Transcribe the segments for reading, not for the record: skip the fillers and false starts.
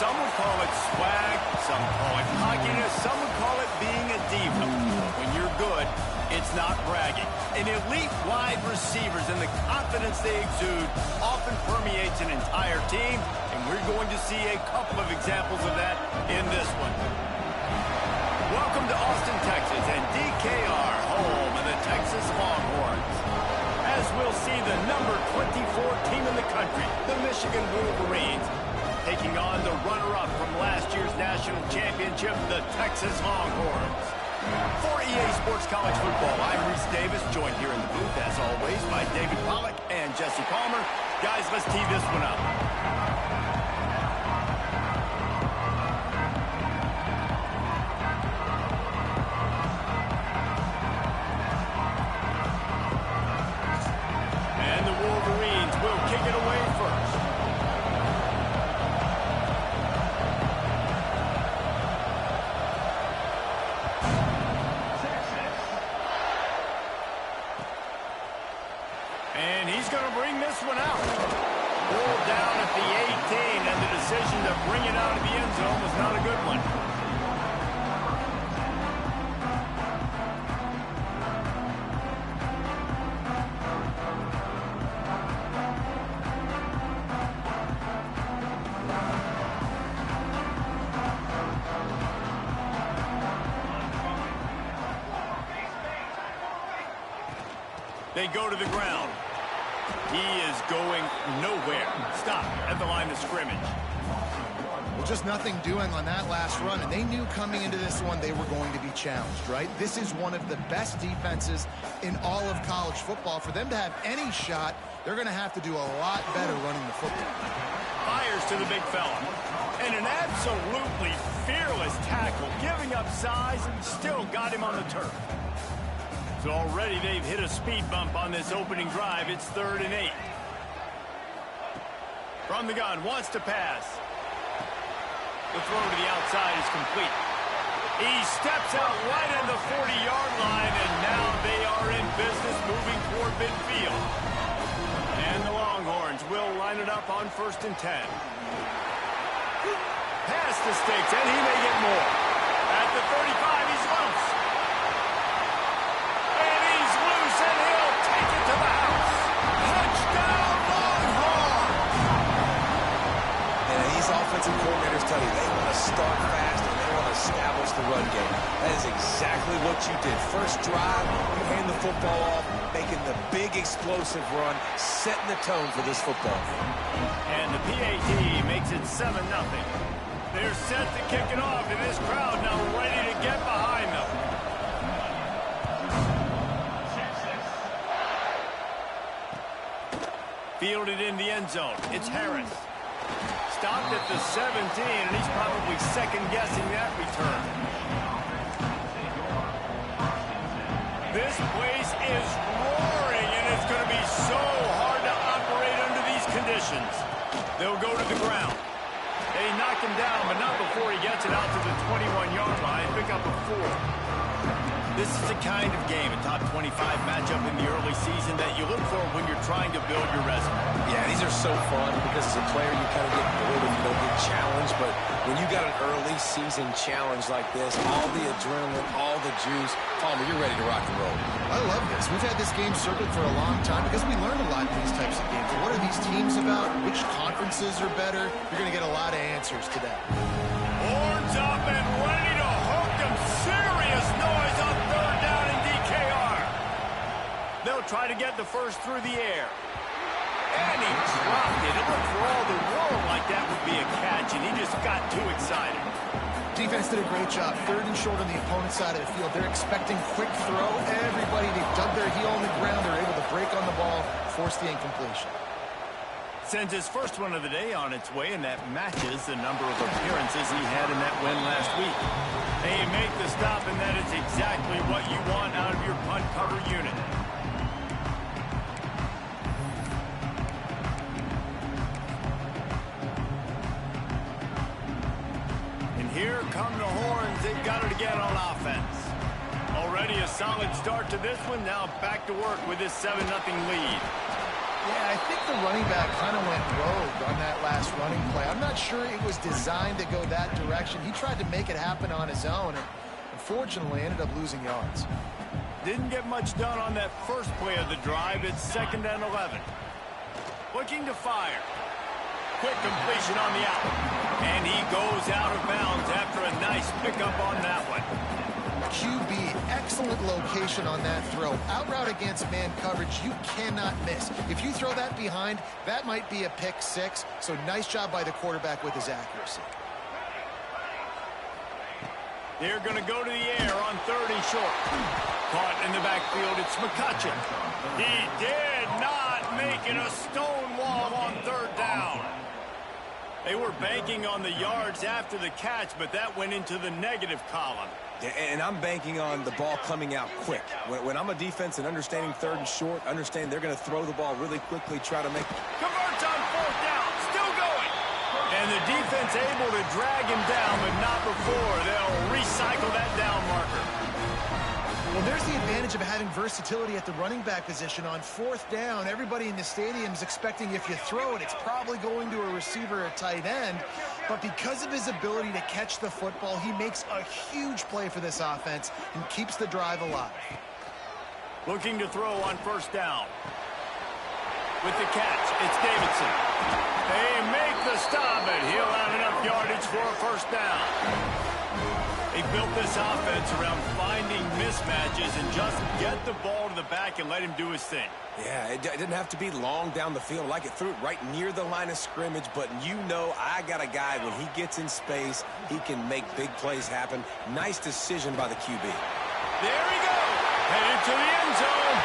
Some would call it swag, some call it cockiness, some would call it being a diva. But when you're good, it's not bragging. An elite wide receivers and the confidence they exude often permeates an entire team, and we're going to see a couple of examples of that in this one. Welcome to Austin, Texas, and DKR, home of the Texas Longhorns. As we'll see the number 24 team in the country, the Michigan Wolverines, taking on the runner-up from last year's national championship, the Texas Longhorns. For EA Sports College Football, I'm Reese Davis, joined here in the booth, as always, by David Pollack and Jesse Palmer. Guys, let's tee this one up. And the Wolverines will kick it away first. And he's going to bring this one out. Pulled down at the 18, and the decision to bring it out of the end zone was not a good one. They go to the ground. He is going nowhere. Stop at the line of scrimmage. Well, just nothing doing on that last run, and they knew coming into this one they were going to be challenged, right? This is one of the best defenses in all of college football. For them to have any shot, they're going to have to do a lot better running the football. Fires to the big fella. And an absolutely fearless tackle, giving up size and still got him on the turf. So already they've hit a speed bump on this opening drive. It's 3rd and 8. From the gun, wants to pass. The throw to the outside is complete. He steps out right at the 40-yard line, and now they are in business moving toward midfield. And the Longhorns will line it up on 1st and 10. Pass the sticks, and he may get more. At the 35, he's loose. And he'll take it to the house. Touchdown, Longhorns! And these offensive coordinators tell you they want to start fast and they want to establish the run game. That is exactly what you did. First drive, you hand the football off, making the big explosive run, setting the tone for this football. And the PAT makes it 7-0. They're set to kick it off, and this crowd now ready to get behind them. Fielded in the end zone. It's Harris. Stopped at the 17, and he's probably second-guessing that return. This place is roaring, and it's going to be so hard to operate under these conditions. They'll go to the ground. They knock him down, but not before he gets it out to the 21-yard line. Pick up a 4. This is the kind of game, a top 25 matchup in the early season that you look for when you're trying to build your resume. Yeah, these are so fun because as a player you kind of get bored if you don't get challenged, but when you got an early season challenge like this, all the adrenaline, all the juice, Palmer, you're ready to rock and roll. I love this. We've had this game circled for a long time because we learn a lot in these types of games. What are these teams about? Which conferences are better? You're going to get a lot of answers today. Horns up and ready to hook them. Serious noise on 3rd down in DKR. They'll try to get the first through the air. And he dropped it. It looked for all the world like that would be a catch, and he just got too excited. Defense did a great job. 3rd and short on the opponent's side of the field. They're expecting quick throw. Everybody, they dug their heel on the ground. They're able to break on the ball, force the incompletion. Sends his first one of the day on its way, and that matches the number of appearances he had in that win last week. They make the stop, and that is exactly what you want out of your punt cover unit. And here come the Horns. They've got it again on offense. Already a solid start to this one. Now back to work with this 7-0 lead. Yeah, I think the running back kind of went rogue on that last running play. I'm not sure it was designed to go that direction. He tried to make it happen on his own, and unfortunately ended up losing yards. Didn't get much done on that first play of the drive. It's 2nd and 11. Looking to fire. Quick completion on the out. And he goes out of bounds after a nice pickup on that one. QB, excellent location on that throw. Out route against man coverage, you cannot miss. If you throw that behind, that might be a pick six. So nice job by the quarterback with his accuracy. They're going to go to the air on 3rd and short. Caught in the backfield, it's McCutcheon. He did not make it a stone wall on 3rd down. They were banking on the yards after the catch, but that went into the negative column. Yeah, and I'm banking on the ball coming out quick. When I'm a defense and understanding 3rd and short, understand they're going to throw the ball really quickly, try to make... Converts on 4th down, still going. And the defense able to drag him down, but not before. They'll recycle that down marker. Well, there's the advantage of having versatility at the running back position. On 4th down, everybody in the stadium is expecting if you throw it, it's probably going to a receiver or tight end. But because of his ability to catch the football, he makes a huge play for this offense and keeps the drive alive. Looking to throw on 1st down. With the catch, it's Davidson. They make the stop, and he'll have enough yardage for a 1st down. They built this offense around finding mismatches and just get the ball to the back and let him do his thing. Yeah, it didn't have to be long down the field. Like it threw it right near the line of scrimmage, but you know I got a guy, when he gets in space, he can make big plays happen. Nice decision by the QB. There he goes. Headed to the end zone,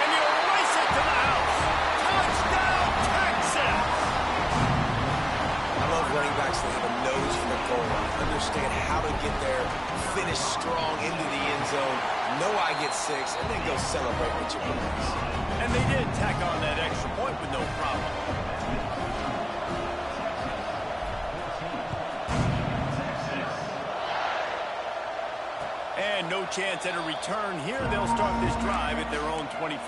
and he'll race it to the house. Touchdown, Texas! I love running backs that have a nose for the goal line, understand how to get there, finish strong into the end zone, know I get 6, and then go celebrate with your boys. And they did tack on that extra point with no problem. And no chance at a return here. They'll start this drive at their own 25.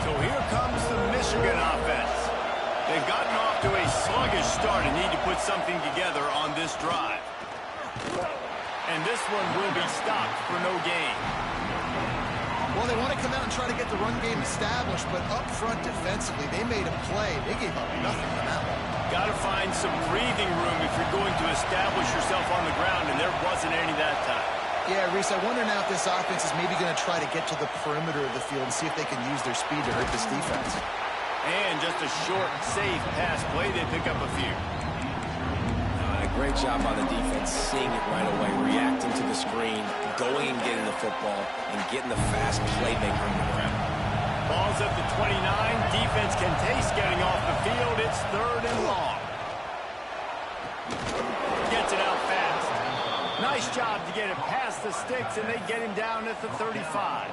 So here comes the Michigan offense. They've gotten off to a sluggish start and need to put something together on this drive. And this one will be stopped for no gain. Well, they want to come out and try to get the run game established, but up front defensively, they made a play. They gave up nothing on that one. Got to find some breathing room if you're going to establish yourself on the ground, and there wasn't any that time. Yeah, Reese, I wonder now if this offense is maybe going to try to get to the perimeter of the field and see if they can use their speed to hurt this defense. And just a short, safe pass play, they pick up a few. Great job by the defense, seeing it right away, reacting to the screen, going and getting the football, and getting the fast playmaker on the ground. Ball's at the 29. Defense can taste getting off the field. It's 3rd and long. Gets it out fast. Nice job to get it past the sticks, and they get him down at the 35.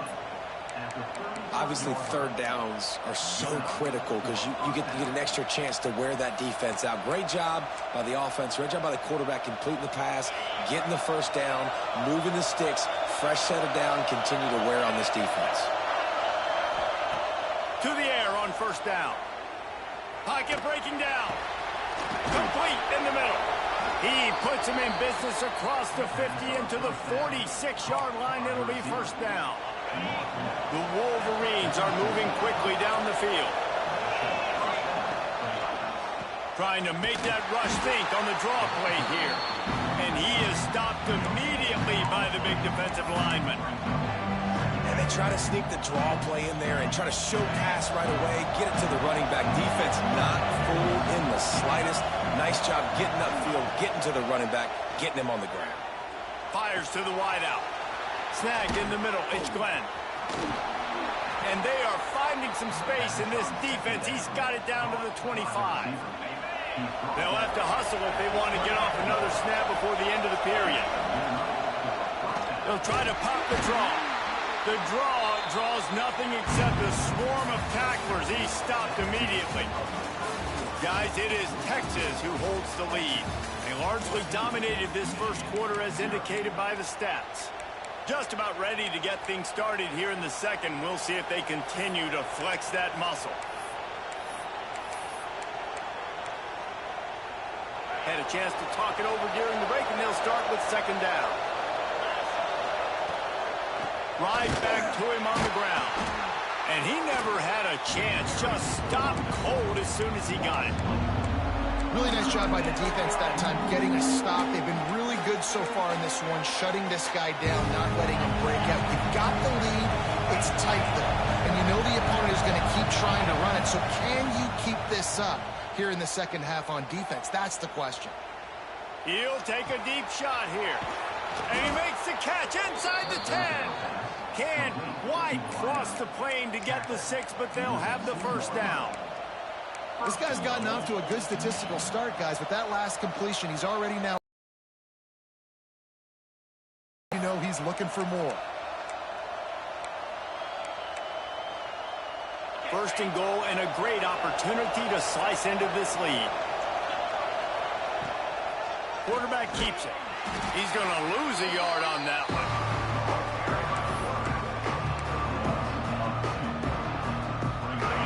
Obviously, 3rd downs are so critical because you get an extra chance to wear that defense out. Great job by the offense. Great job by the quarterback completing the pass, getting the 1st down, moving the sticks, fresh set of down, continue to wear on this defense. To the air on 1st down. Pocket breaking down. Complete in the middle. He puts him in business across the 50 into the 46-yard line. It'll be 1st down. The Wolverines are moving quickly down the field. Trying to make that rush think on the draw play here. And he is stopped immediately by the big defensive lineman. And they try to sneak the draw play in there and try to show pass right away, get it to the running back. Defense not fooled in the slightest. Nice job getting upfield, getting to the running back, getting him on the ground. Fires to the wideout. Snagged in the middle, it's Glenn. And they are finding some space in this defense. He's got it down to the 25. They'll have to hustle if they want to get off another snap before the end of the period. They'll try to pop the draw. The draw draws nothing except a swarm of tacklers. He's stopped immediately. Guys, it is Texas who holds the lead. They largely dominated this 1st quarter as indicated by the stats. Just about ready to get things started here in the second. We'll see if they continue to flex that muscle. Had a chance to talk it over during the break, and they'll start with second down. Right back to him on the ground. And he never had a chance. Just stopped cold as soon as he got it. Really nice job by the defense that time, getting a stop. They've been really good so far in this one, shutting this guy down, not letting him break out. You've got the lead. It's tight, though. And you know the opponent is going to keep trying to run it. So can you keep this up here in the second half on defense? That's the question. He'll take a deep shot here. And he makes the catch inside the 10. Can't quite cross the plane to get the 6, but they'll have the first down. This guy's gotten off to a good statistical start, guys. With that last completion, he's already now... You know he's looking for more. First and goal, and a great opportunity to slice into this lead. Quarterback keeps it. He's going to lose a yard on that one.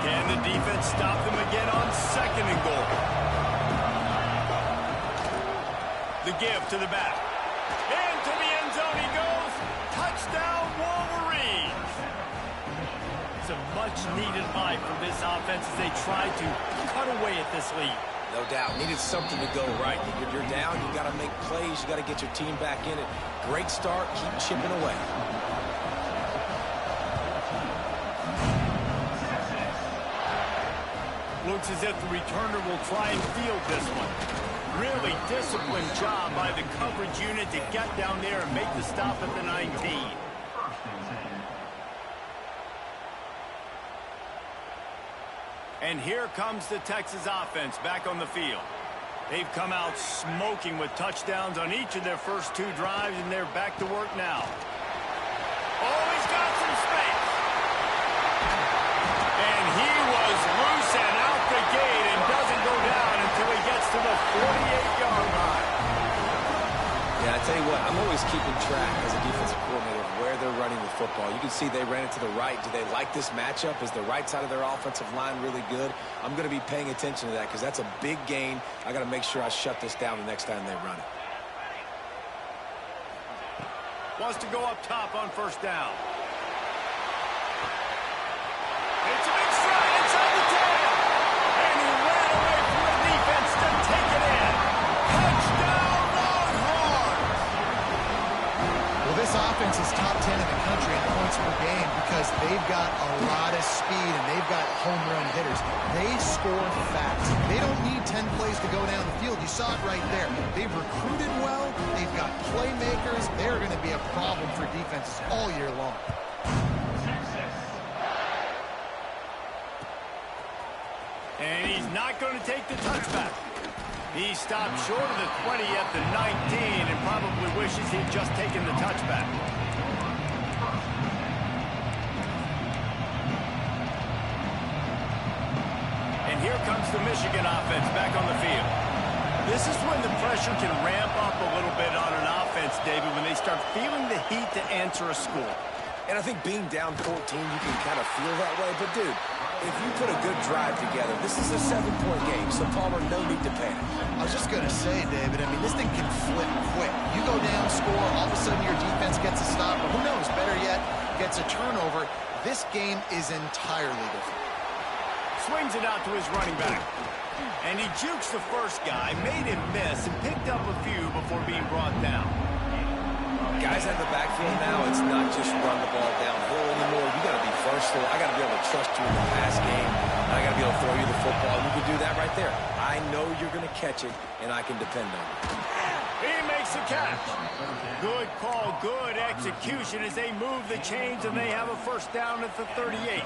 Can the defense stop them again on second and goal? The give to the back. Into the end zone he goes. Touchdown, Wolverines. Some much-needed life from this offense as they try to cut away at this lead. No doubt. Needed something to go right. You're down. You got to make plays. You got to get your team back in it. Great start. Keep chipping away. Looks as if the returner will try and field this one. Really disciplined job by the coverage unit to get down there and make the stop at the 19. And here comes the Texas offense back on the field. They've come out smoking with touchdowns on each of their first 2 drives, and they're back to work now. Oh, he's got some space. And he was loose and out the gate and doesn't go down until he gets to the 48-yard line. Yeah, I tell you what, I'm always keeping track as a defensive coordinator of where they're running the football. You can see they ran it to the right. Do they like this matchup? Is the right side of their offensive line really good? I'm going to be paying attention to that because that's a big gain. I got to make sure I shut this down the next time they run it. Wants to go up top on first down. It's a big stride inside the 10. And he ran away from the defense to take it in. Touchdown, Longhorns! Well, this offense is top 10 in the country in points per game because they've got a lot of speed and they've got home run hitters. They score fast. They don't need 10 plays to go down the field. You saw it right there. They've recruited well. They've got playmakers. They're going to be a problem for defenses all year long. And he's not going to take the touchback. He stopped short of the 20 at the 19 and probably wishes he'd just taken the touchback. And here comes the Michigan offense back on the field. This is when the pressure can ramp up a little bit on an offense, David, when they start feeling the heat to answer a score. And I think being down 14, you can kind of feel that way. But, dude, if you put a good drive together, this is a 7-point game, so Palmer, no need to panic. I was just going to say, David, I mean, this thing can flip quick. You go down, score, all of a sudden your defense gets a stop, or who knows, better yet, gets a turnover. This game is entirely different. Swings it out to his running back. And he jukes the first guy, made him miss, and picked up a few before being brought down. Guys out of the backfield now, it's not just run the ball downhill anymore. You got to be versatile. I got to be able to trust you in the pass game. I got to be able to throw you the football. You can do that right there. I know you're going to catch it, and I can depend on it. He makes the catch. Good call, good execution as they move the chains, and they have a first down at the 38.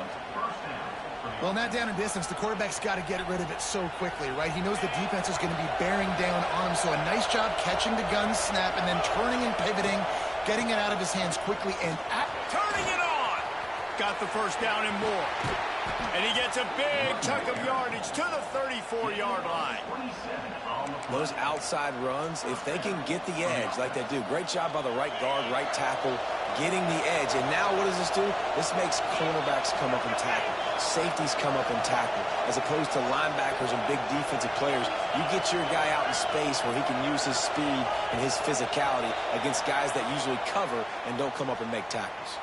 Well, not down in distance, the quarterback's got to get rid of it so quickly, right? He knows the defense is going to be bearing down on him, so a nice job catching the gun snap and then turning and pivoting, getting it out of his hands quickly and turning it on. Got the first down and more. And he gets a big chunk of yardage to the 34-yard line. Those outside runs, if they can get the edge like they do, great job by the right guard, right tackle. getting the edge. And now what does this do? This makes cornerbacks come up and tackle. Safeties come up and tackle. As opposed to linebackers and big defensive players, you get your guy out in space where he can use his speed and his physicality against guys that usually cover and don't come up and make tackles.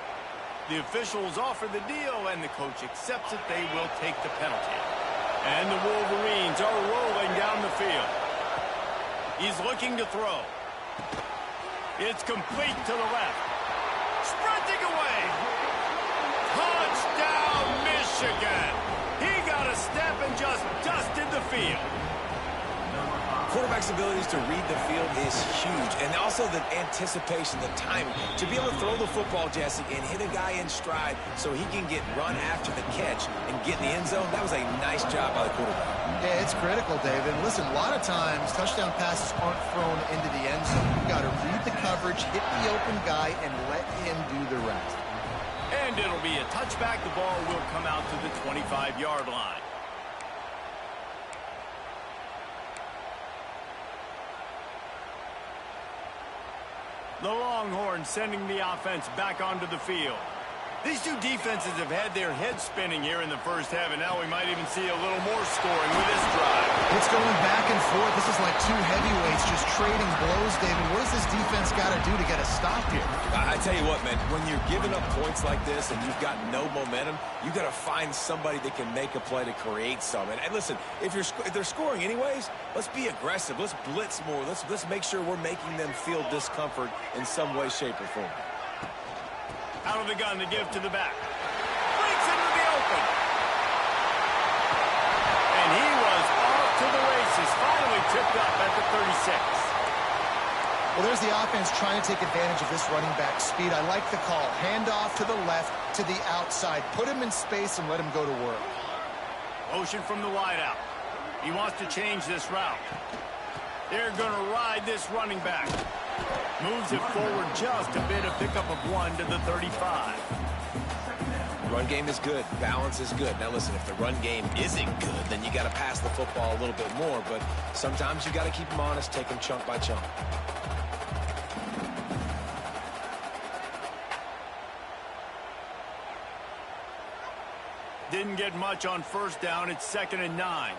The officials offer the deal, and the coach accepts it. They will take the penalty. And the Wolverines are rolling down the field. He's looking to throw. It's complete to the left. Sprinting away. Touchdown, Michigan. He got a step and just dusted the field. Quarterback's abilities to read the field is huge. And also the anticipation, the timing. To be able to throw the football, Jesse, and hit a guy in stride so he can get run after the catch and get in the end zone, that was a nice job by the quarterback. Yeah, it's critical, David. Listen, a lot of times touchdown passes aren't thrown into the end zone. You've got to read the coverage, hit the open guy, and let him do the rest. And it'll be a touchback. The ball will come out to the 25-yard line. The Longhorns sending the offense back onto the field. These two defenses have had their heads spinning here in the first half, and now we might even see a little more scoring with this drive. It's going back and forth. This is like two heavyweights just trading blows, David. What does this defense got to do to get a stop here? I tell you what, man, when you're giving up points like this and you've got no momentum, you got to find somebody that can make a play to create some. And listen, if they're scoring anyways, let's be aggressive. Let's blitz more. Let's make sure we're making them feel discomfort in some way, shape, or form. Out of the gun to give to the back. Breaks into the open. And he was off to the races. Finally tipped up at the 36. Well, there's the offense trying to take advantage of this running back speed. I like the call. Hand off to the left, to the outside. Put him in space and let him go to work. Motion from the wideout. He wants to change this route. They're going to ride this running back. Moves it forward just a bit, a pickup of 1 to the 35. Run game is good. Balance is good. Now, listen, if the run game isn't good, then you got to pass the football a little bit more. But sometimes you got to keep them honest, take them chunk by chunk. Didn't get much on first down. It's 2nd and 9.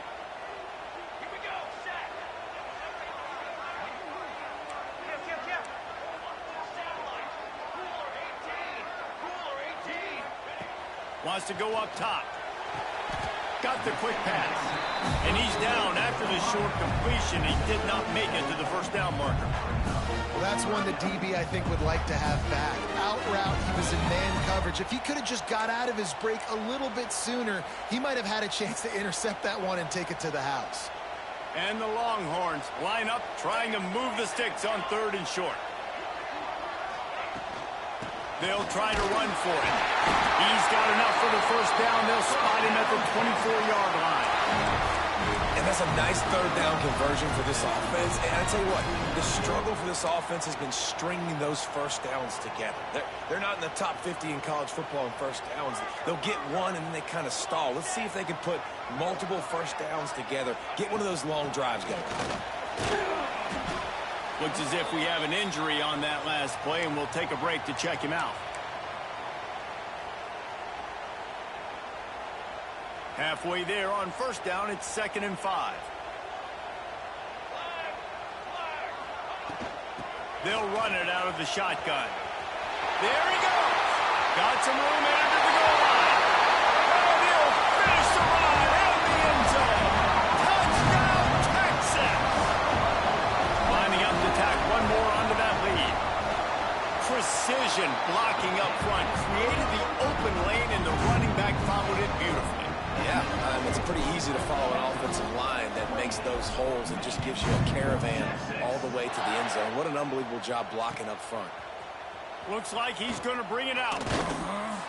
Wants to go up top. Got the quick pass. And he's down after the short completion. He did not make it to the first down marker. Well, that's one the DB, I think, would like to have back. Out route, he was in man coverage. If he could have just got out of his break a little bit sooner, he might have had a chance to intercept that one and take it to the house. And the Longhorns line up, trying to move the sticks on 3rd and short. They'll try to run for it. He's got enough for the first down. They'll spot him at the 24-yard line. And that's a nice 3rd down conversion for this offense. And I tell you what, the struggle for this offense has been stringing those first downs together. They're not in the top 50 in college football in first downs. They'll get one and then they kind of stall. Let's see if they can put multiple first downs together. Get one of those long drives going. Looks as if we have an injury on that last play, and we'll take a break to check him out. Halfway there on first down, it's 2nd and 5. They'll run it out of the shotgun. There he goes. Got some room under the goal line. And he'll finish the ride out the end zone. Touchdown, Texas. Lining up to tack one more onto that lead. Precision blocking up front. Created the open lane, and the running back followed it beautifully. Yeah, it's pretty easy to follow an offensive line that makes those holes and just gives you a caravan all the way to the end zone. What an unbelievable job blocking up front. Looks like he's going to bring it out.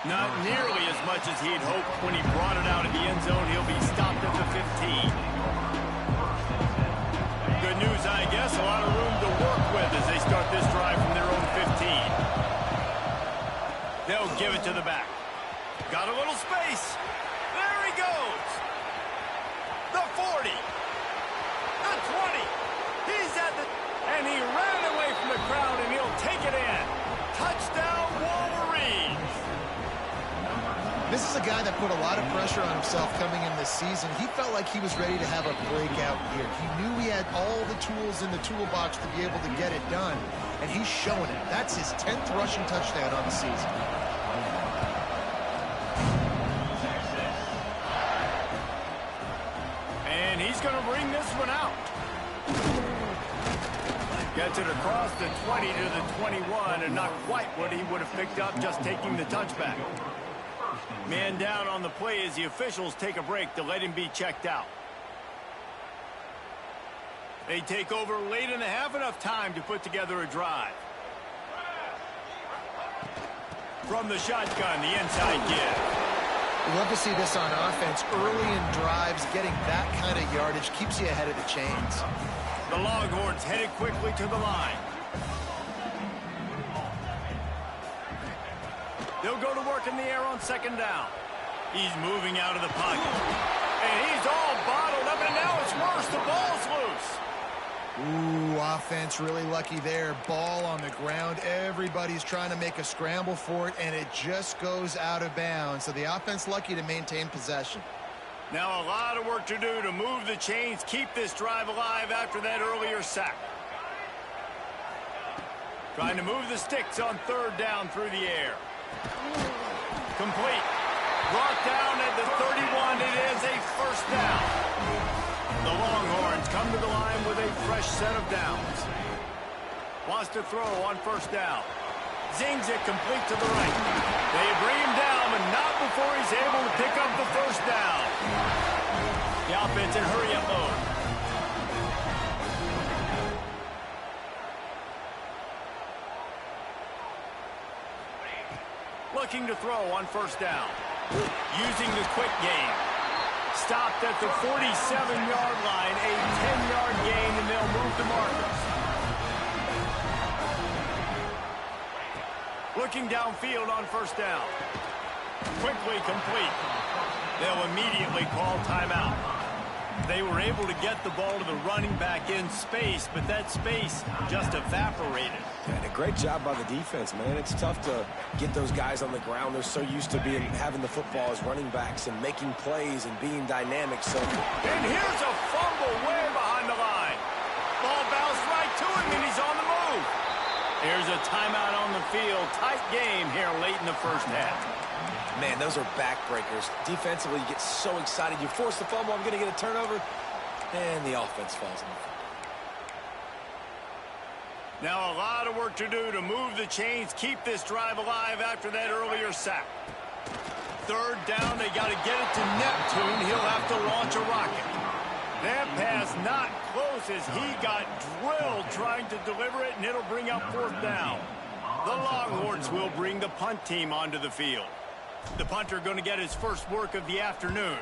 Not nearly as much as he'd hoped when he brought it out of the end zone. He'll be stopped at the 15. Good news, I guess. A lot of room to work with as they start this drive from their own 15. They'll give it to the back. Got a little space. There he goes. The 40. The 20. He's at the... And he ran away from the crowd, and he'll take it in. Touchdown, This is a guy that put a lot of pressure on himself coming in this season. He felt like he was ready to have a breakout year. He knew he had all the tools in the toolbox to be able to get it done, and he's showing it. That's his 10th rushing touchdown on the season. And he's going to bring this one out. Gets it across the 20 to the 21, and not quite what he would have picked up just taking the touchback. Man down on the play as the officials take a break to let him be checked out. They take over late in the half, enough time to put together a drive. From the shotgun, the inside give. We love to see this on offense. Early in drives, getting that kind of yardage keeps you ahead of the chains. The Longhorns headed quickly to the line. They'll go to work in the air on second down. He's moving out of the pocket. And he's all bottled up, and now it's worse. The ball's loose. Ooh, offense really lucky there. Ball on the ground. Everybody's trying to make a scramble for it, and it just goes out of bounds. So the offense lucky to maintain possession. Now a lot of work to do to move the chains, keep this drive alive after that earlier sack. Trying to move the sticks on third down through the air. Complete. Brought down at the 31. It is a first down. The Longhorns come to the line with a fresh set of downs. Wants to throw on first down. Zings it complete to the right. They bring him down, but not before he's able to pick up the first down. The offense in hurry-up mode. Looking to throw on first down. Using the quick game. Stopped at the 47-yard line. A 10-yard gain, and they'll move the markers. Looking downfield on first down. Quickly complete. They'll immediately call timeout. They were able to get the ball to the running back in space, but that space just evaporated. And a great job by the defense, man. It's tough to get those guys on the ground. They're so used to having the football as running backs and making plays and being dynamic. And here's a fumble way behind the line. Ball bounced right to him, and he's on the move. Here's a timeout on the field. Tight game here late in the first half. Man, those are backbreakers. Defensively, you get so excited. You force the fumble, I'm going to get a turnover, and the offense falls in. Now a lot of work to do to move the chains, keep this drive alive after that earlier sack. Third down, they got to get it to Neptune. He'll have to launch a rocket. That pass not close as he got drilled trying to deliver it, and it'll bring up fourth down. The Longhorns will bring the punt team onto the field. The punter going to get his first work of the afternoon.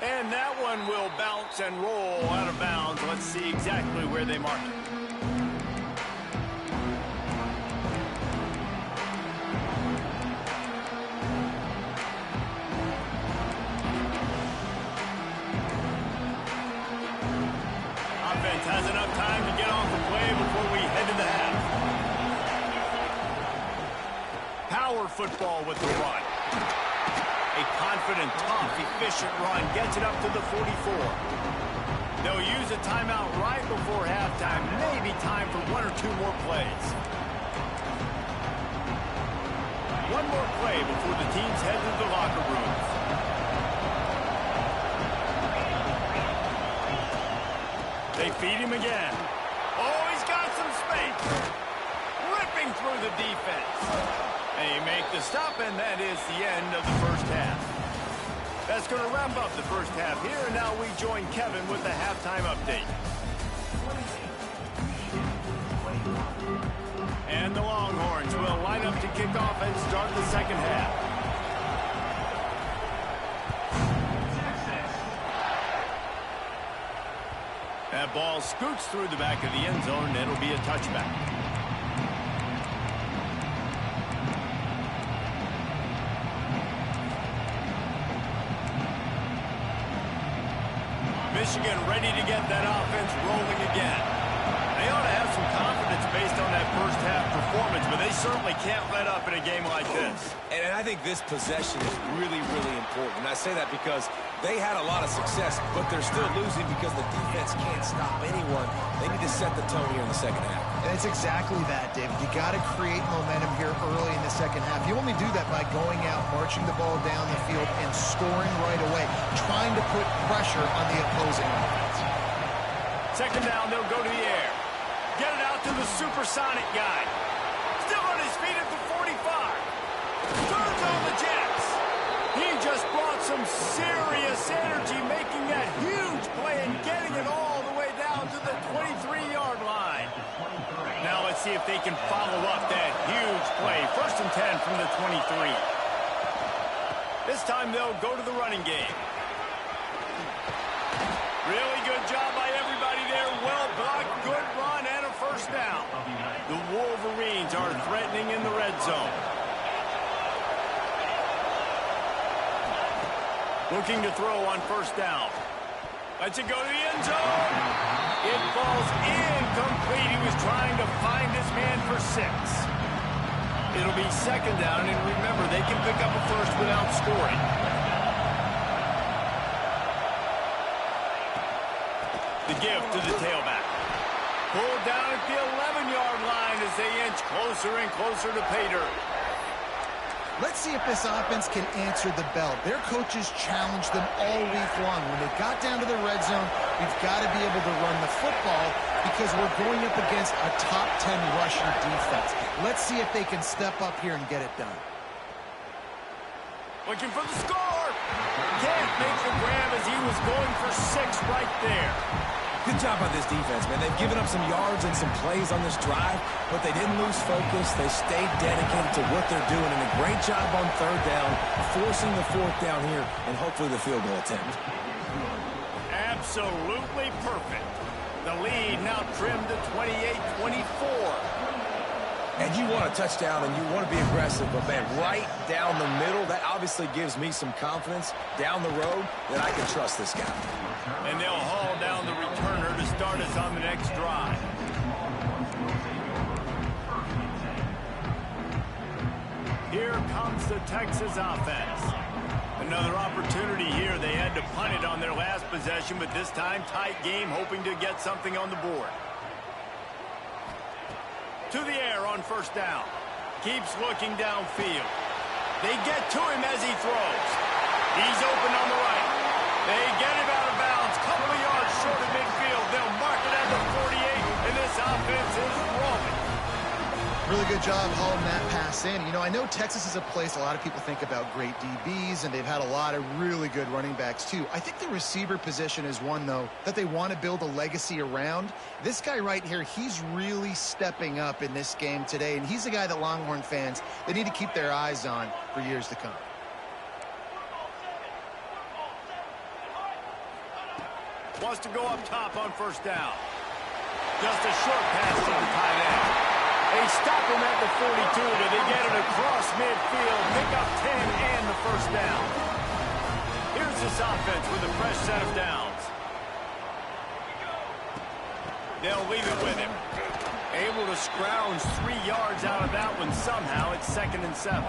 And that one will bounce and roll out of bounds. Let's see exactly where they mark it. Offense has enough time to get off the play before we head to the half. Power football with the run. A confident, tough, efficient run gets it up to the 44. They'll use a timeout right before halftime. Maybe time for one or two more plays. One more play before the teams head to the locker rooms. They feed him again. Oh, he's got some space. Ripping through the defense. They make the stop, and that is the end of the first half. That's going to wrap up the first half here, and now we join Kevin with the halftime update. And the Longhorns will line up to kick off and start the second half. That ball scoots through the back of the end zone, and it'll be a touchback. Michigan ready to get that offense rolling again. They ought to have some confidence based on that first half performance, but they certainly can't let up in a game like this. And I think this possession is really, really important. And I say that because they had a lot of success, but they're still losing because the defense can't stop anyone. They need to set the tone here in the second half. And it's exactly that, David. You got to create momentum here early in the second half. You only do that by going out, marching the ball down the field, and scoring right away, trying to put pressure on the opposing offense. Second down, they'll go to the air. Get it out to the supersonic guy. Still on his feet at the 45. Turns on the Jets. He just brought some serious energy, making that huge play and getting it all the way down to the 23-yard line. Now let's see if they can follow up that huge play. 1st and 10 from the 23. This time they'll go to the running game. Really good job by everybody there. Well blocked, good run, and a first down. The Wolverines are threatening in the red zone. Looking to throw on first down. Lets it go to the end zone. It falls incomplete. He was trying to find his man for 6. It'll be second down, and remember, they can pick up a first without scoring. The give to the tailback. Pulled down at the 11-yard line as they inch closer and closer to pay dirt. Let's see if this offense can answer the bell. Their coaches challenged them all week long. When they got down to the red zone, we've got to be able to run the football because we're going up against a top 10 rushing defense. Let's see if they can step up here and get it done. Looking for the score. Can't make the grab as he was going for 6 right there. Good job by this defense, man. They've given up some yards and some plays on this drive, but they didn't lose focus. They stayed dedicated to what they're doing, and a great job on third down, forcing the 4th down here, and hopefully the field goal attempt. Absolutely perfect. The lead now trimmed to 28-24. And you want a touchdown, and you want to be aggressive, but, man, right down the middle, that obviously gives me some confidence down the road that I can trust this guy. And they'll haul down the returner to start us on the next drive. Here comes the Texas offense. Another opportunity here. They had to punt it on their last possession, but this time tight game, hoping to get something on the board. To the air on first down. Keeps looking downfield. They get to him as he throws. He's open on the right. They get him out of bounds. Couple of yards short of midfield. They'll mark it at the 48, and this offense is rolling. Really good job hauling that pass in. You know, I know Texas is a place a lot of people think about great DBs, and they've had a lot of really good running backs, too. I think the receiver position is one, though, that they want to build a legacy around. This guy right here, he's really stepping up in this game today, and he's a guy that Longhorn fans, they need to keep their eyes on for years to come. Wants to go up top on first down. Just a short pass to the tight end. They stop him at the 42. They get it across midfield, pick up 10 and the first down. Here's this offense with a fresh set of downs. They'll leave it with him. Able to scrounge 3 yards out of that one somehow. It's 2nd and 7.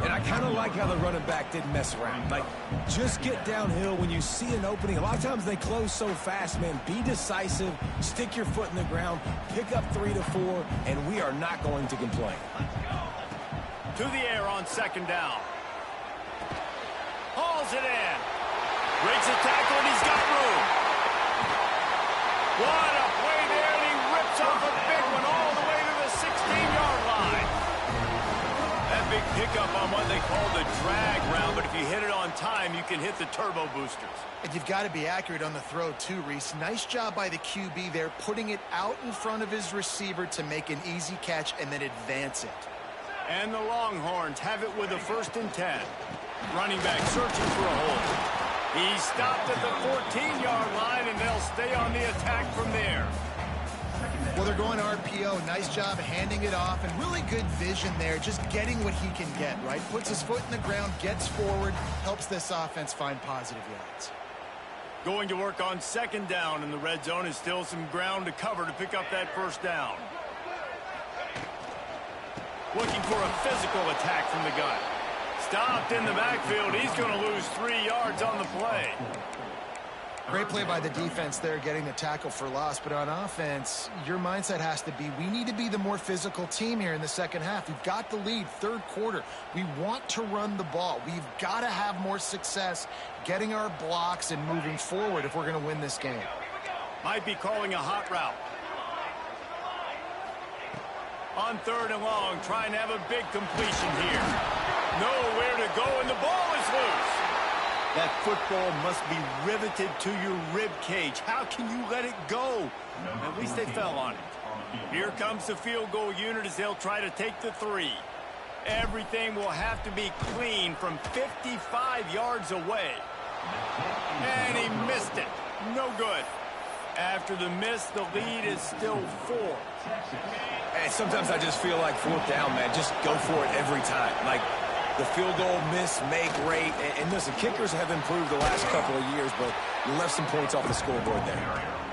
And I kind of like how the running back didn't mess around. Like, just get downhill when you see an opening. A lot of times they close so fast, man. Be decisive, stick your foot in the ground, pick up 3 to 4, and we are not going to complain. To the air on second down. Hauls it in. Breaks a tackle, and he's got room. What a play there, and he rips off a big one all the way to the 16-yard line. That big pickup on what they call the drag round, but if you hit it on time, you can hit the turbo boosters. And you've got to be accurate on the throw, too, Reese. Nice job by the QB there, putting it out in front of his receiver to make an easy catch and then advance it. And the Longhorns have it with a 1st and 10. Running back searching for a hole. He stopped at the 14-yard line, and they'll stay on the attack from there. Well, they're going RPO. Nice job handing it off, and really good vision there, just getting what he can get, right? Puts his foot in the ground, gets forward, helps this offense find positive yards. Going to work on second down in the red zone. Is still some ground to cover to pick up that first down. Looking for a physical attack from the gun. Stopped in the backfield. He's going to lose 3 yards on the play. Great play by the defense there, getting the tackle for loss. But on offense, your mindset has to be, we need to be the more physical team here in the second half. We've got the lead, third quarter. We want to run the ball. We've got to have more success getting our blocks and moving forward if we're going to win this game. Might be calling a hot route. On third and long, trying to have a big completion here. Nowhere to go, and the ball is loose. That football must be riveted to your rib cage. How can you let it go? At least they fell on it. Here comes the field goal unit as they'll try to take the 3. Everything will have to be clean from 55 yards away. And he missed it. No good. After the miss, the lead is still 4. And sometimes I just feel like fourth down, man, just go for it every time. Like, the field goal miss, make rate, and listen, kickers have improved the last couple of years, but you left some points off the scoreboard there.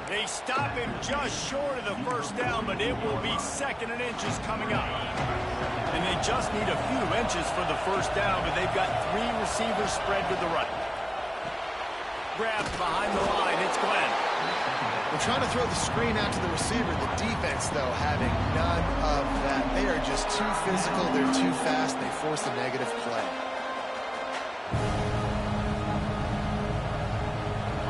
They stop him just short of the first down, but it will be 2nd and inches coming up. And they just need a few inches for the first down, but they've got 3 receivers spread to the right. Grabbed behind the line, it's Glenn. We're trying to throw the screen out to the receiver. The defense, though, having none of that. They are just too physical. They're too fast. They force a negative play.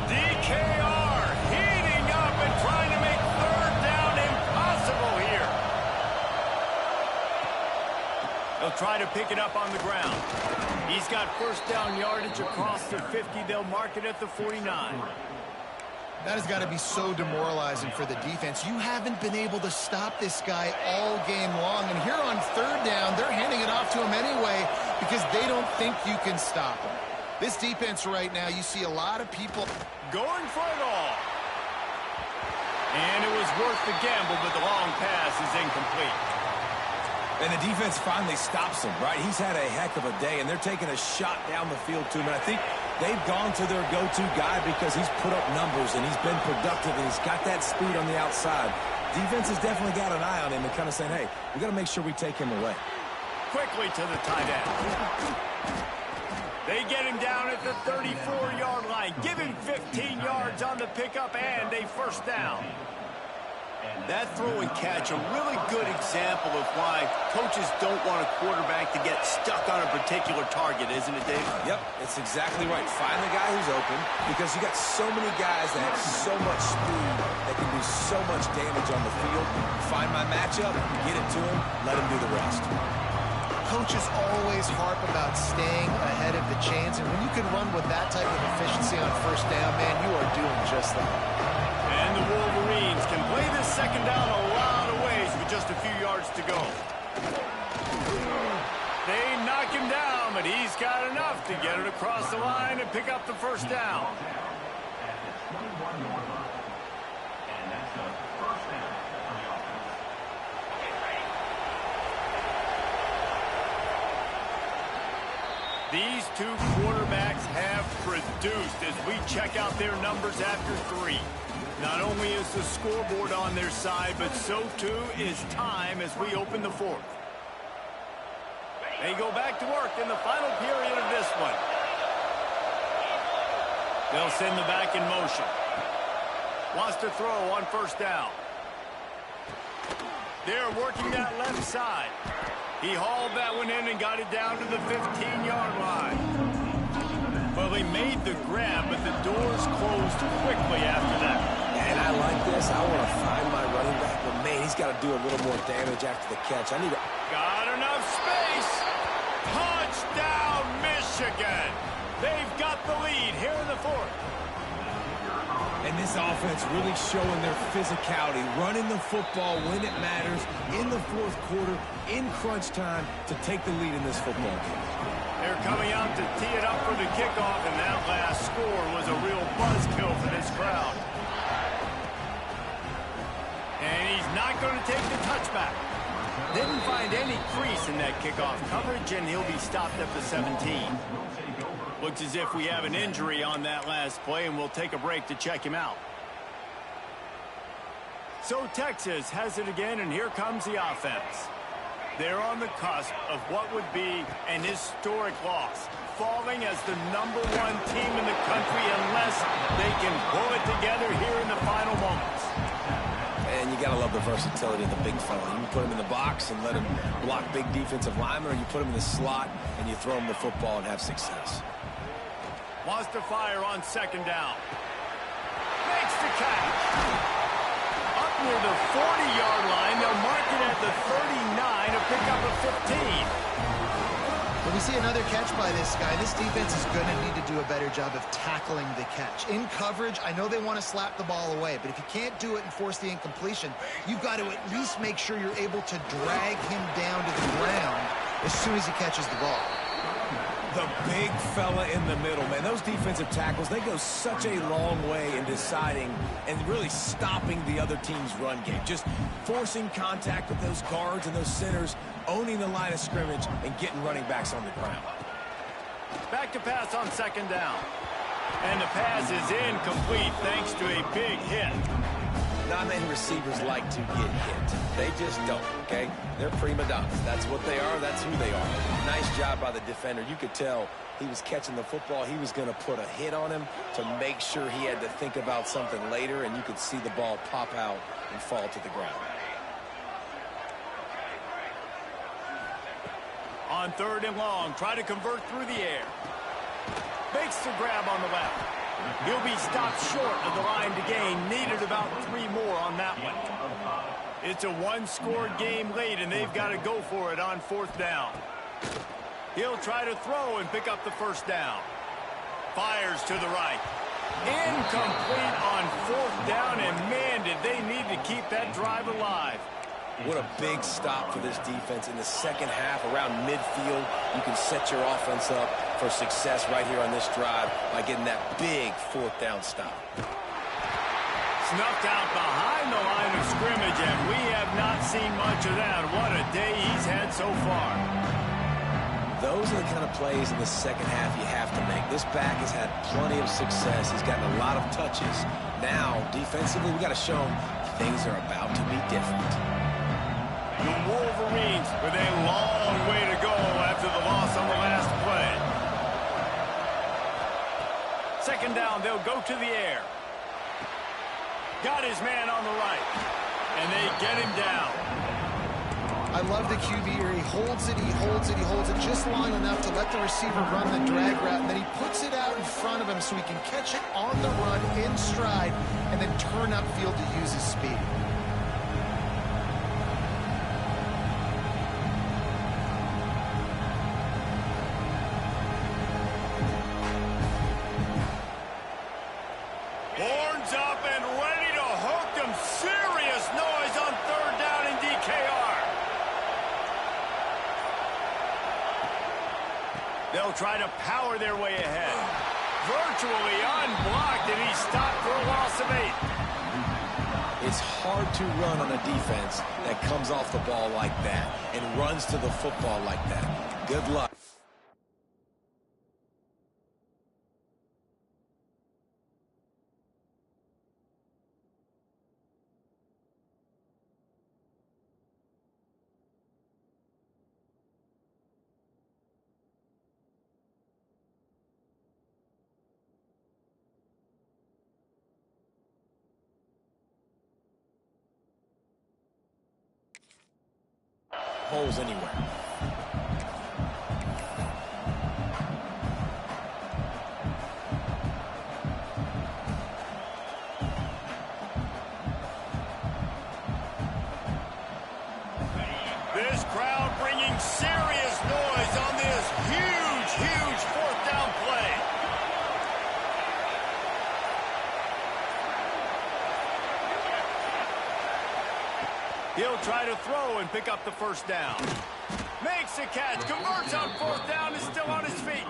DKR heating up and trying to make third down impossible here. They'll try to pick it up on the ground. He's got first down yardage across the 50. They'll mark it at the 49. That has got to be so demoralizing for the defense. You haven't been able to stop this guy all game long. And here on third down, they're handing it off to him anyway because they don't think you can stop him. This defense right now, you see a lot of people going for it all. And it was worth the gamble, but the long pass is incomplete. And the defense finally stops him, right? He's had a heck of a day, and they're taking a shot down the field to him. And I think they've gone to their go-to guy because he's put up numbers, and he's been productive, and he's got that speed on the outside. Defense has definitely got an eye on him and kind of saying, hey, we got to make sure we take him away. Quickly to the tight end. They get him down at the 34-yard line. Give him 15 yards on the pickup and a first down. That throw and catch, a really good example of why coaches don't want a quarterback to get stuck on a particular target, isn't it, Dave? Yep, it's exactly right. Find the guy who's open because you got so many guys that have so much speed that can do so much damage on the field. Find my matchup, get it to him, let him do the rest. Coaches always harp about staying ahead of the chains, and when you can run with that type of efficiency on first down, man, you are doing just that. And the Wolverines can play this second down a lot of ways with just a few yards to go. They knock him down, but he's got enough to get it across the line and pick up the first down. These two quarterbacks have produced as we check out their numbers after 3. Not only is the scoreboard on their side, but so too is time as we open the 4th. They go back to work in the final period of this one. They'll send the back in motion. Wants to throw on first down. They're working that left side. He hauled that one in and got it down to the 15-yard line. Well, he made the grab, but the doors closed quickly after that. And I like this. I want to find my running back, but man, he's got to do a little more damage after the catch. I need to... Got enough space. Touchdown, Michigan. They've got the lead here in the 4th. And this offense really showing their physicality, running the football when it matters, in the 4th quarter, in crunch time, to take the lead in this football game. They're coming out to tee it up for the kickoff, and that last score was a real buzzkill for this crowd. And he's not going to take the touchback. Didn't find any crease in that kickoff coverage, and he'll be stopped at the 17. Looks as if we have an injury on that last play, and we'll take a break to check him out. So Texas has it again, and here comes the offense. They're on the cusp of what would be an historic loss, falling as the #1 team in the country unless they can pull it together here in the final moments. And you got to love the versatility of the big fella. You can put him in the box and let him block big defensive linemen, or you put him in the slot and you throw him the football and have success. Wants to fire on second down. Makes the catch. Up near the 40-yard line, they'll mark it at the 39, a pickup of 15. When we see another catch by this guy, this defense is going to need to do a better job of tackling the catch. In coverage, I know they want to slap the ball away, but if you can't do it and force the incompletion, you've got to at least make sure you're able to drag him down to the ground as soon as he catches the ball. The big fella in the middle, man. Those defensive tackles, they go such a long way in deciding and really stopping the other team's run game. Just forcing contact with those guards and those centers, owning the line of scrimmage, and getting running backs on the ground. Back to pass on second down. And the pass is incomplete thanks to a big hit. Not many receivers like to get hit. They just don't, okay? They're prima donnas. That's what they are. That's who they are. Nice job by the defender. You could tell he was catching the football. He was going to put a hit on him to make sure he had to think about something later, and you could see the ball pop out and fall to the ground. On third and long, try to convert through the air. Makes the grab on the left. He'll be stopped short of the line to gain. Needed about 3 more on that one. It's a one-score game late, and they've got to go for it on fourth down. He'll try to throw and pick up the first down. Fires to the right. Incomplete on fourth down, and man, did they need to keep that drive alive. What a big stop for this defense in the second half. Around midfield, you can set your offense up for success right here on this drive by getting that big fourth down stop. Snuffed out behind the line of scrimmage, and we have not seen much of that. What a day he's had so far. Those are the kind of plays in the second half you have to make. This back has had plenty of success. He's gotten a lot of touches. Now, defensively, we got to show him things are about to be different. The Wolverines with a long way to go after the loss on the last play. Second down, they'll go to the air. Got his man on the right, and they get him down. I love the QB here. He holds it, he holds it, he holds it just long enough to let the receiver run the drag route, and then he puts it out in front of him so he can catch it on the run in stride and then turn upfield to use his speed. Horns up and ready to hook them. Serious noise on third down in DKR. They'll try to power their way ahead. Virtually unblocked, and he's stopped for a loss of 8. It's hard to run on a defense that comes off the ball like that and runs to the football like that. Good luck. Holes anywhere. This crowd bringing serious noise on this huge fourth down play. He'll try to throw and pick up the first down. Makes a catch, converts on fourth down, is still on his feet.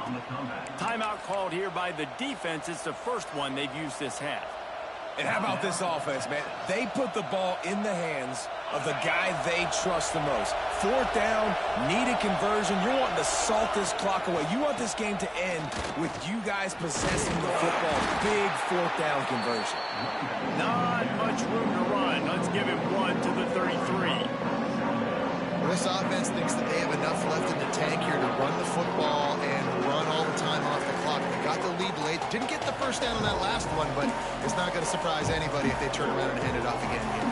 Timeout called here by the defense. It's the first one they've used this half. And how about this offense, man? They put the ball in the hands of the guy they trust the most. Fourth down, needed conversion. You're wanting to salt this clock away. You want this game to end with you guys possessing the football. Big fourth down conversion. Not much room to run. Let's give him one to the 33. This offense thinks that they have enough left in the tank here to run the football and run all the time off the clock. They got the lead late. Didn't get the first down on that last one, but it's not going to surprise anybody if they turn around and hand it off again here.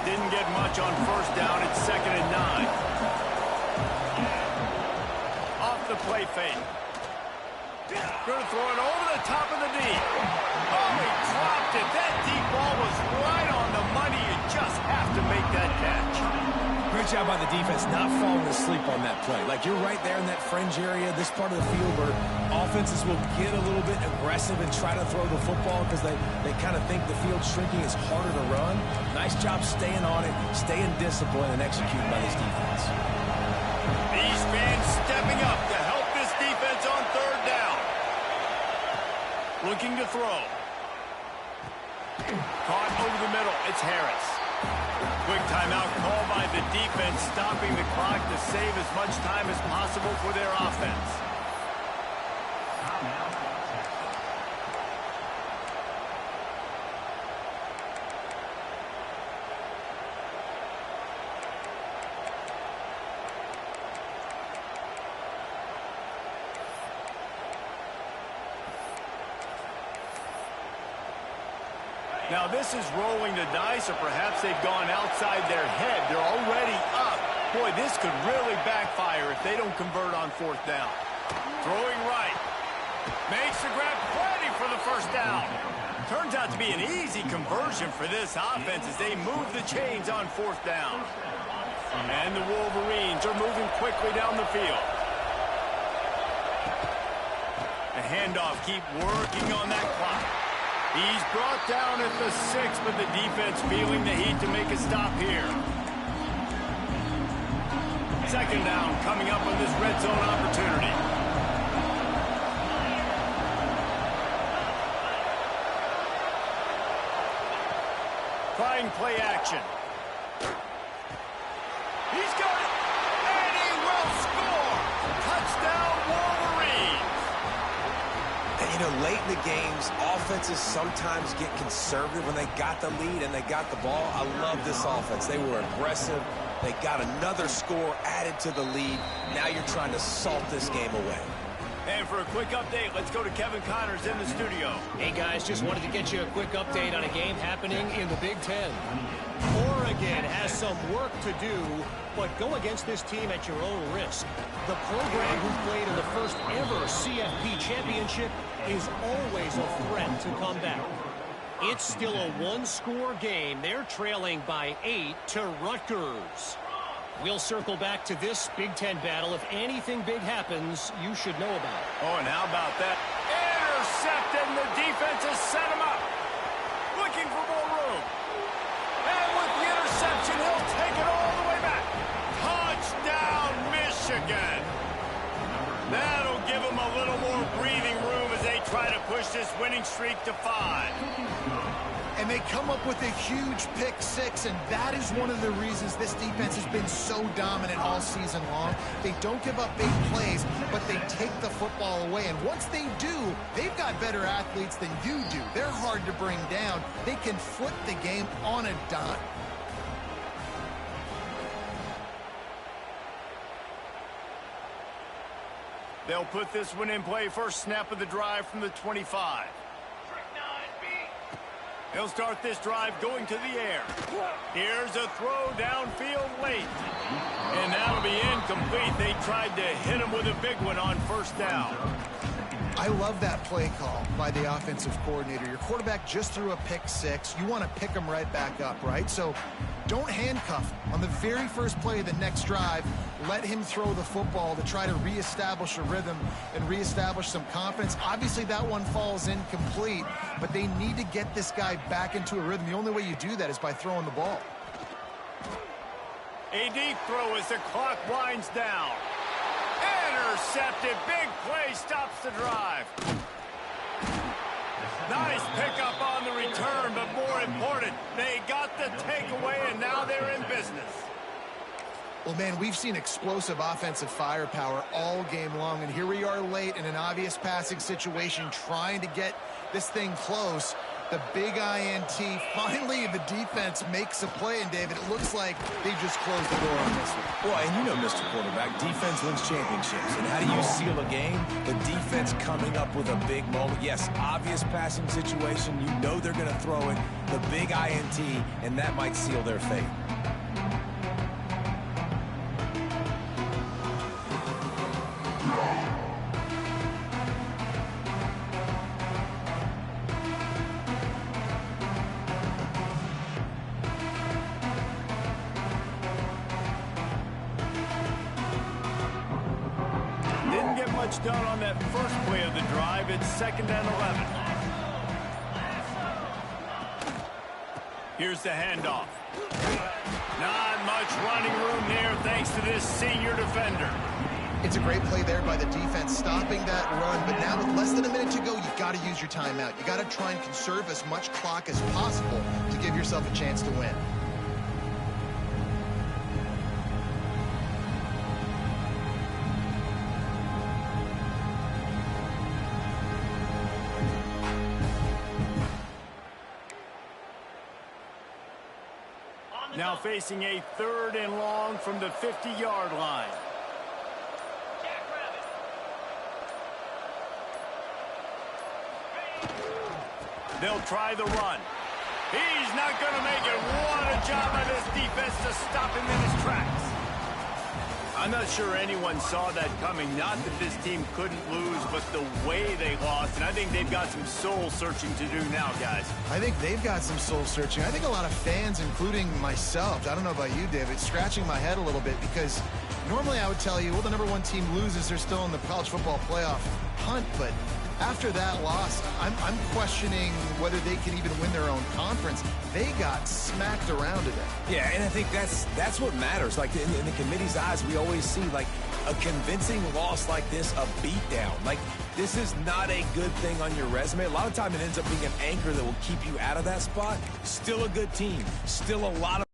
Didn't get much on first down. It's 2nd and 9. Off the play fake. Going to throw it over the top of the D. Oh, he dropped it. That deep ball was right on the money. You just have to make that catch. Great job by the defense not falling asleep on that play. Like, you're right there in that fringe area, this part of the field where offenses will get a little bit aggressive and try to throw the football because they kind of think the field's shrinking. It's harder to run. Nice job staying on it, staying disciplined, and executing by this defense. These fans stepping up to help this defense on 3rd down. Looking to throw. Caught over the middle. It's Harris. Quick timeout called by the defense, stopping the clock to save as much time as possible for their offense. Now this is rolling the dice, or perhaps they've gone outside their head. They're already up. Boy, this could really backfire if they don't convert on 4th down. Throwing right. Makes the grab, plenty for the first down. Turns out to be an easy conversion for this offense as they move the chains on 4th down. And the Wolverines are moving quickly down the field. The handoff, keep working on that clock. He's brought down at the 6, but the defense feeling the heat to make a stop here. 2nd down coming up on this red zone opportunity. Trying play action. He's got it, and he will score. Touchdown, Wolverines. You know, late in the games, offenses sometimes get conservative when they got the lead and they got the ball. I love this offense. They were aggressive. They got another score added to the lead. Now you're trying to salt this game away. And for a quick update, let's go to Kevin Connors in the studio. Hey, guys, just wanted to get you a quick update on a game happening in the Big Ten. Oregon has some work to do, but go against this team at your own risk. The program who played in the first ever CFP championship is always a threat to come back. It's still a one-score game. They're trailing by 8 to Rutgers. We'll circle back to this Big Ten battle. If anything big happens, you should know about it. Oh, and how about that? Intercepted, and the defense has set him up. Looking for more room. And with the interception, he'll take it all the way back. Touchdown, Michigan. That'll give them a little more breathing room as they try to push this winning streak to 5. And they come up with a huge pick 6, and that is one of the reasons this defense has been so dominant all season long. They don't give up big plays, but they take the football away. And once they do, they've got better athletes than you do. They're hard to bring down. They can flip the game on a dime. They'll put this one in play. First snap of the drive from the 25. He'll start this drive going to the air. Here's a throw downfield late. And that'll be incomplete. They tried to hit him with a big one on first down. I love that play call by the offensive coordinator. Your quarterback just threw a pick 6. You want to pick him right back up, right? So don't handcuff him. On the very first play of the next drive, let him throw the football to try to reestablish a rhythm and reestablish some confidence. Obviously, that one falls incomplete, but they need to get this guy back into a rhythm. The only way you do that is by throwing the ball. A deep throw as the clock winds down. Intercepted. Big play stops the drive. Nice pickup on the return, but more important, they got the takeaway, and now they're in business. Well, man, we've seen explosive offensive firepower all game long, and here we are late in an obvious passing situation trying to get this thing close. The big INT, finally the defense makes a play, and David, it looks like they just closed the door on this one. Well, and you know, Mr. Quarterback, defense wins championships. And how do you seal a game? The defense coming up with a big moment. Yes, obvious passing situation. You know they're going to throw it. The big INT, and that might seal their fate. Done on that first play of the drive. It's 2nd and 11. Here's the handoff. Not much running room there thanks to this senior defender. It's a great play there by the defense, stopping that run. But now with less than a minute to go, you've got to use your timeout. You got to try and conserve as much clock as possible to give yourself a chance to win. Now facing a 3rd and long from the 50-yard line. They'll try the run. He's not going to make it. What a job by this defense to stop him in his tracks. I'm not sure anyone saw that coming. Not that this team couldn't lose, but the way they lost. And I think they've got some soul-searching to do now, guys. I think they've got some soul-searching. I think a lot of fans, including myself, I don't know about you, David, scratching my head a little bit because normally I would tell you, well, the #1 team loses, they're still in the college football playoff hunt. But after that loss, I'm questioning whether they can even win their own conference. They got smacked around today. Yeah, and I think that's what matters. Like in the committee's eyes, we always see like a convincing loss like this, a beatdown. Like this is not a good thing on your resume. A lot of time it ends up being an anchor that will keep you out of that spot. Still a good team. Still a lot of